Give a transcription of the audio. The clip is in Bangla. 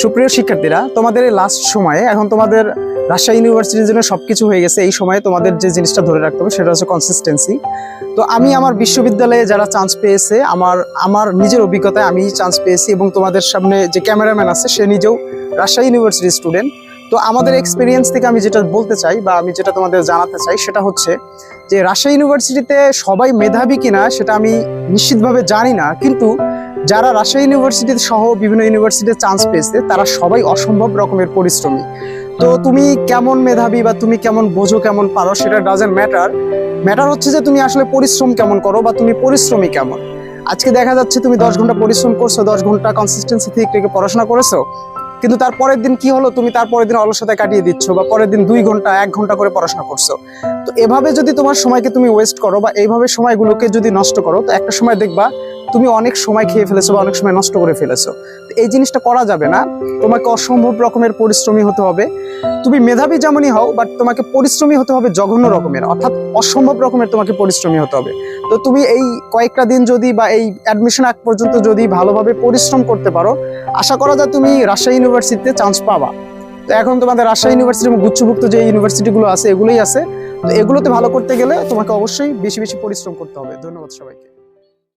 সুপ্রিয় শিক্ষার্থীরা, তোমাদের এই লাস্ট সময়ে এখন তোমাদের রাজশাহী ইউনিভার্সিটির জন্য সবকিছু হয়ে গেছে। এই সময়ে তোমাদের যে জিনিসটা ধরে রাখতে হবে সেটা হচ্ছে কনসিস্টেন্সি। তো আমি আমার বিশ্ববিদ্যালয়ে যারা চান্স পেয়েছে, আমার নিজের অভিজ্ঞতায় আমি চান্স পেয়েছি, এবং তোমাদের সামনে যে ক্যামেরাম্যান আছে সে নিজেও রাজশাহী ইউনিভার্সিটির স্টুডেন্ট। তো আমাদের এক্সপিরিয়েন্স থেকে আমি যেটা বলতে চাই বা আমি যেটা তোমাদের জানাতে চাই সেটা হচ্ছে যে রাজশাহী ইউনিভার্সিটিতে সবাই মেধাবী কিনা সেটা আমি নিশ্চিতভাবে জানি না, কিন্তু যারা রাজশাহী ইউনিভার্সিটি সহ বিভিন্ন ইউনিভার্সিটিতে চান্স পেয়েছে তারা সবাই অসম্ভব রকমের পরিশ্রমী। তো তুমি কেমন মেধাবী বা তুমি কেমন বোঝো, কেমন পারো, সেটা ডাজন্ট ম্যাটার হচ্ছে যে তুমি আসলে পরিশ্রম কেমন করো বা তুমি পরিশ্রমী কেমন। আজকে দেখা যাচ্ছে তুমি 10 ঘন্টা পরিশ্রম করছো, 10 ঘন্টা কনসিস্টেন্সি থেকে পড়াশোনা করেছো, কিন্তু তার পরের দিন কি হলো, তুমি তার পরের দিন অলসতায় কাটিয়ে দিচ্ছ, বা পরের দিন 2 ঘন্টা 1 ঘন্টা করে পড়াশোনা করছো। তো এভাবে যদি তোমার সময়কে তুমি ওয়েস্ট করো বা এইভাবে সময়গুলোকে যদি নষ্ট করো, তো একটা সময় দেখবা তুমি অনেক সময় খেয়ে ফেলেছো বা অনেক সময় নষ্ট করে ফেলেছো। এই জিনিসটা করা যাবে না। তোমাকে অসম্ভব রকমের পরিশ্রমী হতে হবে। তুমি মেধাবী যেমনই হও, বাট তোমাকে পরিশ্রমী হতে হবে জঘন্য রকমের, অর্থাৎ অসম্ভব রকমের তোমাকে পরিশ্রমী হতে হবে। তো তুমি এই কয়েকটা দিন যদি বা এই অ্যাডমিশন আগ পর্যন্ত যদি ভালোভাবে পরিশ্রম করতে পারো, আশা করা যায় তুমি রাজশাহী ইউনিভার্সিটিতে চান্স পাবা। তো এখন তোমাদের রাজশাহী ইউনিভার্সিটি এবং গুচ্ছভুক্ত যে ইউনিভার্সিটিগুলো আছে এগুলোই আছে। তো এগুলোতে ভালো করতে গেলে তোমাকে অবশ্যই বেশি বেশি পরিশ্রম করতে হবে। ধন্যবাদ সবাইকে।